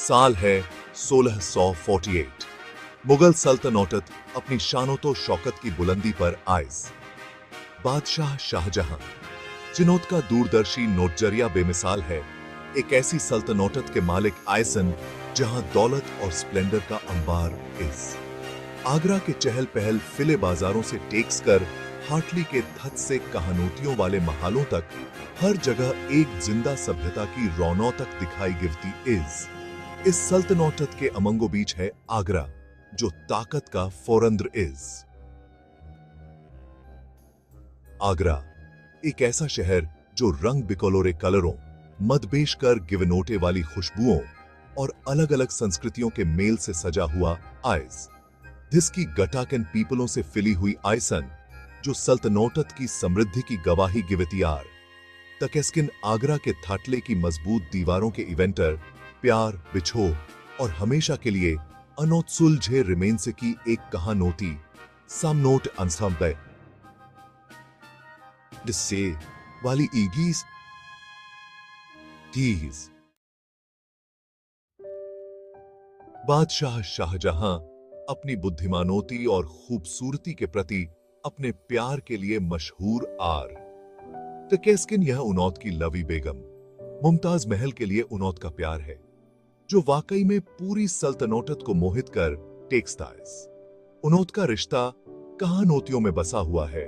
साल है 1648। मुगल सल्तनत अपनी शानोतो शौकत की बुलंदी पर आयज। बादशाह शाहजहां, जिनोत का दूरदर्शी नोटजरिया बेमिसाल है, एक ऐसी सल्तनत के मालिक आयसन जहां दौलत और स्प्लेंडर का अंबार इस। आगरा के चहल पहल फिले बाजारों से टेक्स कर हाटली के धत से कहानोतियों वाले महालों तक हर जगह एक जिंदा सभ्यता की रौनक दिखाई गिरती इस सल्तनत के अमंगो बीच है आगरा, जो ताकत का फोरंद्र इज। आगरा एक ऐसा शहर जो रंग बिकोलोरे कलरों, मदबेश कर गिवनोटे वाली खुशबुओं और अलग अलग संस्कृतियों के मेल से सजा हुआ आयज। जिसकी गटाकन पीपलों से फिली हुई आयसन, जो सल्तनत की समृद्धि की गवाही गिवतियार तकेस्किन आगरा के थाटले की मजबूत दीवारों के इवेंटर, प्यार, बिछोह और हमेशा के लिए अनोत्सुलझे रिमेन से की एक कहानोती सामनोट अंसाम्बे डिस्से वाली ईगीज टीज। बादशाह शाहजहां अपनी बुद्धिमानोती और खूबसूरती के प्रति अपने प्यार के लिए मशहूर आर तकेस्किन यह उनौत की लवी बेगम मुमताज महल के लिए उनौत का प्यार है, जो वाकई में पूरी सल्तनत को मोहित कर टेक्सता है। उनौत का रिश्ता कहानोतियों में बसा हुआ है,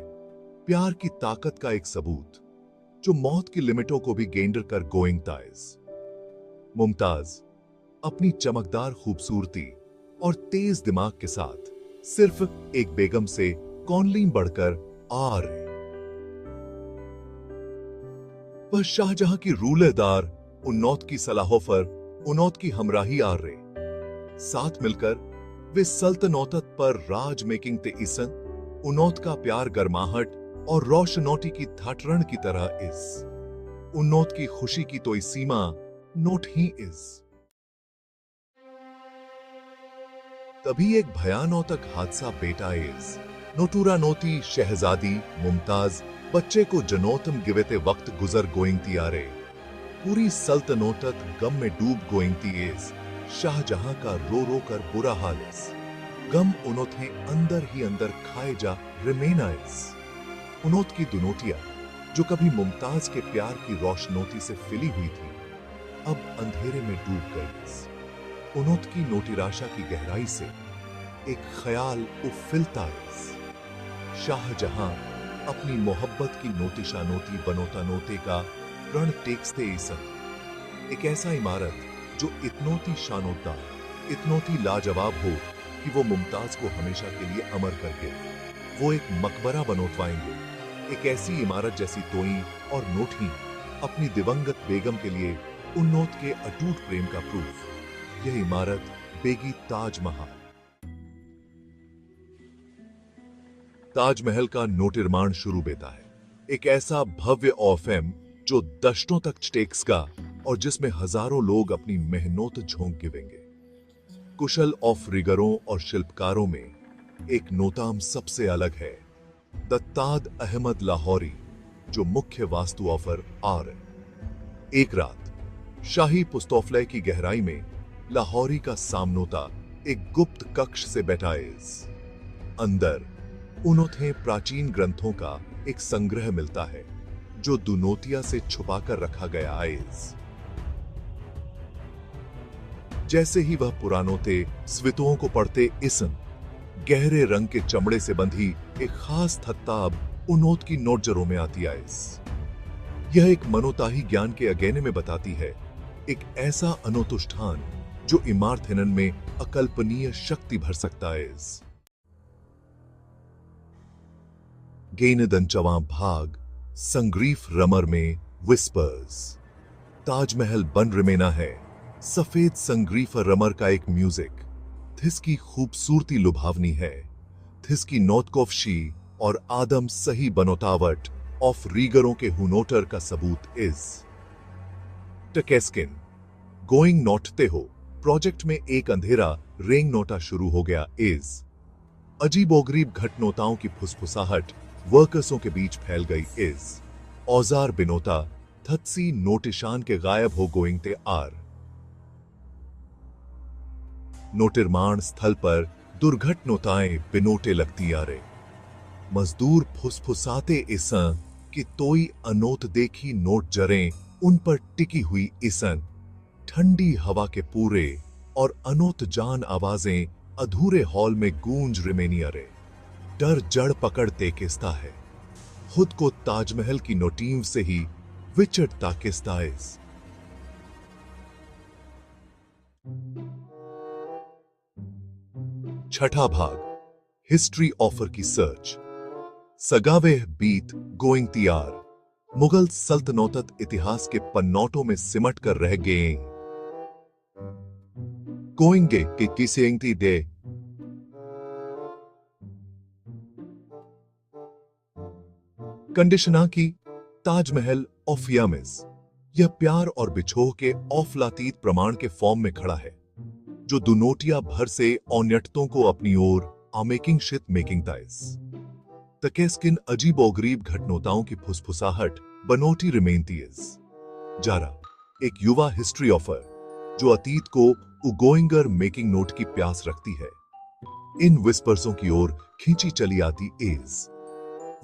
प्यार की ताकत का एक सबूत जो मौत की लिमिटों को भी गेंडर कर गोइंग ताइज। मुमताज अपनी चमकदार खूबसूरती और तेज दिमाग के साथ सिर्फ एक बेगम से कौनलीन बढ़कर आर। वह शाहजहां की रूलेदार उन्नौत की सलाहों पर उन्नौत की हमराही आर रहे। साथ मिलकर वे सल्तनत पर राज मेकिंग ते इसन उन्नौत का प्यार गर्माहट और रोशनौटी की थाटरण की तरह इस उन्नौत की खुशी की तो सीमा नोट ही इस। तभी एक भयानक हादसा बेटा इस नोटूरा नोती शहजादी मुमताज बच्चे को जनोतम गिवेते वक्त गुजर गोइंग तियारे। पूरी सल्तनत गम में डूब गोइंग तीस। शाहजहां का रो रो कर बुरा हाल इस गम उनोथे अंदर ही अंदर खाए जा रिमेना इस। उनोत की दुनोटिया जो कभी मुमताज के प्यार की रोशनोती से फिली हुई थी, अब अंधेरे में डूब गई इस। उनोत की नोटिराशा की गहराई से एक ख्याल उफिलता इस। शाहजहां अपनी मोहब्बत की नोतिशा नोती बनोता नोते का प्रण टेक्सते इसन। एक ऐसा इमारत जो इतनोती शानोता, इतनोती लाजवाब हो कि वो मुमताज को हमेशा के लिए अमर करके वो एक मकबरा बनोतवाएंगे। एक ऐसी इमारत जैसी तोई और नोटी अपनी दिवंगत बेगम के लिए उन्नौत के अटूट प्रेम का प्रूफ। यह इमारत बेगी ताजमहल। ताजमहल का नोटिर्माण शुरू बेता है, एक ऐसा भव्य ऑफेम जो दशकों तक टेक्सगा और जिसमें हजारों लोग अपनी मेहनत झोंक गिवेंगे। कुशल ऑफ रिगरों और शिल्पकारों में एक नोताम सबसे अलग है, दत्ताद अहमद लाहौरी, जो मुख्य वास्तु ऑफर आर। एक रात शाही पुस्तौफले की गहराई में लाहौरी का सामनोता एक गुप्त कक्ष से बैठा इस। अंदर उनोथे प्राचीन ग्रंथों का एक संग्रह मिलता है जो दुनोतिया से छुपाकर रखा गया आइज। जैसे ही वह पुरानोते स्वितुओं को पढ़ते इसन गहरे रंग के चमड़े से बंधी एक खास थत्ताब उनोत की नोटजरों में आती आइज। यह एक मनोताही ज्ञान के अगेने में बताती है, एक ऐसा अनोतुष्ठान जो इमारथेनन में अकल्पनीय शक्ति भर सकता है। गेनदंचवा भाग संग्रीफ रमर में विस्पर्स। ताजमहल बन रिमेना है सफेद संग्रीफ रमर का एक म्यूजिक। थिसकी खूबसूरती लुभावनी है, थिसकी नौतकोफशी और आदम सही बनोतावट ऑफ रीगरों के हुनोटर का सबूत इस। टकेस्किन गोइंग नोटते हो प्रोजेक्ट में एक अंधेरा रेंग नोटा शुरू हो गया इस। अजीबोगरीब घटनोताओं की फुसफुसाहट वर्कर्सों के बीच फैल गई इस। औजार बिनोता थत्सी नोटिशान के गायब हो गोइंग ते आर। नोटिर्माण स्थल पर दुर्घटनोताएं बिनोटे लगती आ रहे। मजदूर फुसफुसाते इसन कि तोई अनोत देखी नोट जरें उन पर टिकी हुई इसन। ठंडी हवा के पूरे और अनोत जान आवाजें अधूरे हॉल में गूंज रिमेनी अरे। डर जड़ पकड़ते किस्ता है, खुद को ताजमहल की नोटीम से ही विचटता किस्ता इस। छठा भाग, हिस्ट्री ऑफर की सर्च। सगावे बीत गोइंग तियार, मुगल सल्तनत इतिहास के पन्नोटों में सिमट कर रह गए। गोइंगे कि किसेंगती दे। कंडीशना की ताजमहल ऑफ यमिस, यह प्यार और बिछोह के औफलातीत प्रमाण के फॉर्म में खड़ा है, जो दुनोटिया भर से औन्यटतों को अपनी ओर आमेकिंग शित मेकिंग ताइस। तकेस्किन अजीबोगरीब घटनोताओं की फुसफुसाहट बनोटी रिमेनती इस। जारा, एक युवा हिस्ट्री ऑफर जो अतीत को उगोइंगर मेकिंग नोट की प्यास रखती है, इन विस्पर्सों की ओर खींची चली आती इज।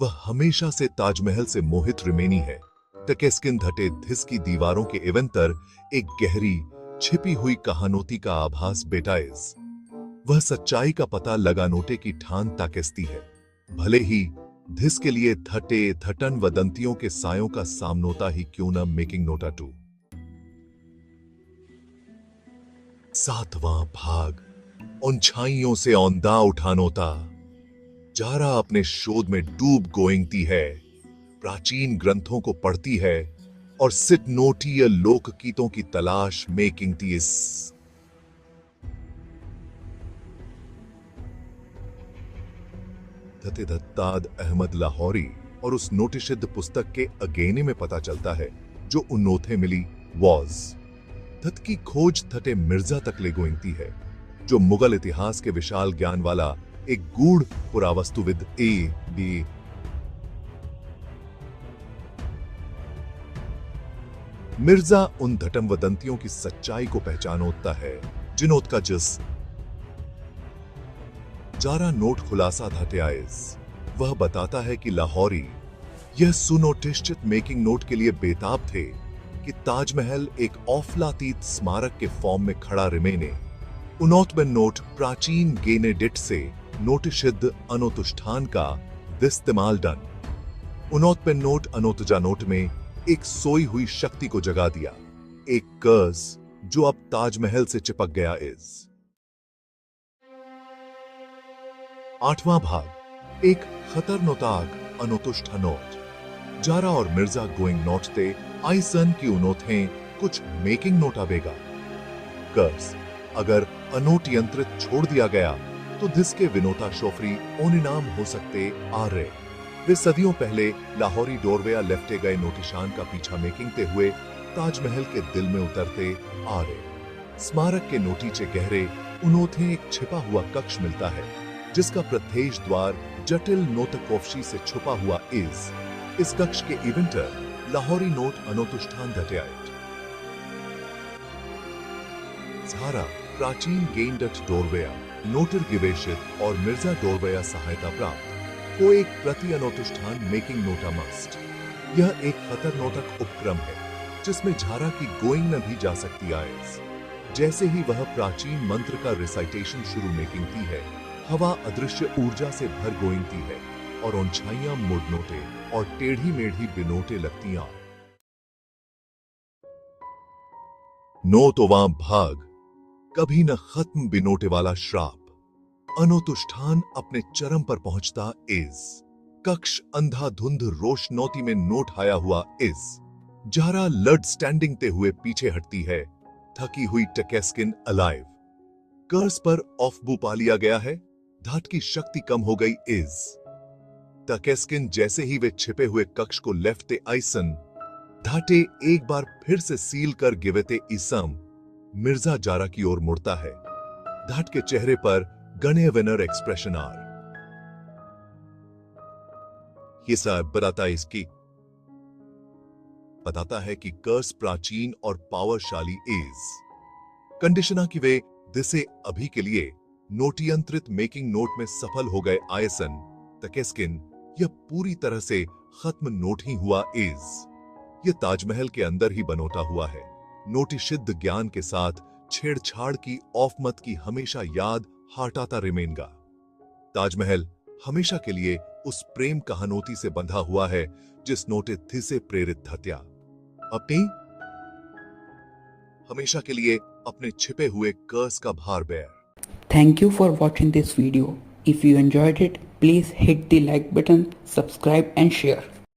वह हमेशा से ताजमहल से मोहित रिमेनी है। तकेस्किन धटे धिस की दीवारों के एवंतर एक गहरी छिपी हुई कहानोती का आभास बेटाइज। वह सच्चाई का पता लगानोटे की ठान ताकेस्ती है, भले ही धिस के लिए धटे धटन वदंतियों के सायों का सामनोता ही क्यों न मेकिंग नोटा टू। सातवां भाग, उन छाइयों से औंधा उठानोता। जारा अपने शोध में डूब गोइंगती है, प्राचीन ग्रंथों को पढ़ती है और सिटनोटीय लोकगीतों की तलाश मेकिंग तीस। धते धत्ताद अहमद लाहौरी और उस नोटिशिद्ध पुस्तक के अगेने में पता चलता है जो उन्नोथे मिली वॉज। धत की खोज थटे मिर्जा तक ले गोइंगती है, जो मुगल इतिहास के विशाल ज्ञान वाला एक गूढ़ पुरावस्तुविद ए बी। मिर्जा उन धटम वदंतियों की सच्चाई को पहचानोता है जिनोत का जिस। जारा नोट खुलासा धटे आइज। वह बताता है कि लाहौरी यह सुनोटिश्चित मेकिंग नोट के लिए बेताब थे कि ताजमहल एक औफलातीत स्मारक के फॉर्म में खड़ा रिमेने। उनोतबन नोट प्राचीन गेनेडिट से नोटिशिद्ध अनोतुष्ठान का इस्तेमाल डन। उनोतबन नोट अनोतजा नोट में एक सोई हुई शक्ति को जगा दिया, एक कर्ज जो अब ताजमहल से चिपक गया इस। आठवां भाग, एक खतरनोताक अनोतुष्ठा नोट। जारा और मिर्जा गोइंग नोटते आइसन की उनोथें कुछ मेकिंग नोटा बेगा। कर्ज अगर अनोट यंत्रित छोड़ दिया गया तो जिसके विनोता शोफरी ओनिनाम हो सकते आ रहे। वे सदियों पहले लाहौरी डोरवेया लेफ्टे गए नोटिशान का पीछा मेकिंगते हुए ताजमहल के दिल में उतरते आ रहे। स्मारक के नोटीचे गहरे उनोथे एक छिपा हुआ कक्ष मिलता है, जिसका प्रत्येश द्वार जटिल नोतकोफशी से छुपा हुआ इस कक्ष के इवेंटर लाहौरी नोट अनोतुष्ठान धटे आए। जारा प्राचीन गेंडट डोरवेया नोटर गिवेशित और मिर्जा डोरवेया सहायता प्राप्त को एक प्रति अनोतुष्ठान मेकिंग नोटा मस्ट। यह एक खतरनोतक उपक्रम है जिसमें झारा की गोइंग न भी जा सकती आइज। जैसे ही वह प्राचीन मंत्र का रिसाइटेशन शुरू मेकिंगती है, हवा अदृश्य ऊर्जा से भर गोइंगती है और उनछाइयां मुड़नोटे और टेढ़ी मेढ़ी बिनोटे लगती आ। नोतोवां भाग, कभी न खत्म बिनोटे वाला श्राप। अनोतुष्ठान अपने चरम पर पहुंचता इस। कक्ष अंधाधुंध रोशनौती में नोट आया हुआ इस। जारा लड स्टैंडिंग ते हुए पीछे हटती है, थकी हुई टकेस्किन अलाइव। कर्स पर ऑफ बू पा लिया गया है, धाट की शक्ति कम हो गई इस। टकेस्किन जैसे ही वे छिपे हुए कक्ष को लेफ्टे आइसन, धाटे एक बार फिर से सील कर गिवेते इसम मिर्जा जारा की ओर मुड़ता है। धाट के चेहरे पर गणे विनर एक्सप्रेशन आर। ये सब बताता है कि कर्स प्राचीन और पावरशाली इज। कंडीशना कि वे दिसे अभी के लिए नोटियंत्रित मेकिंग नोट में सफल हो गए आयसन तकेस्किन यह पूरी तरह से खत्म नोट ही हुआ इज यह ताजमहल के अंदर ही बनोटा हुआ है। नोटी सिद्ध ज्ञान के साथ छेड़छाड़ की ऑफ मत की हमेशा याद हाटाता रिमेंगा। ताजमहल हमेशा के लिए उस प्रेम कहानोती से बंधा हुआ है जिस नोटे थी से प्रेरित धत्या अपनी हमेशा के लिए अपने छिपे हुए कर्स का भार बेर। Thank you for watching this video. If you enjoyed it, please hit the like button, subscribe and share.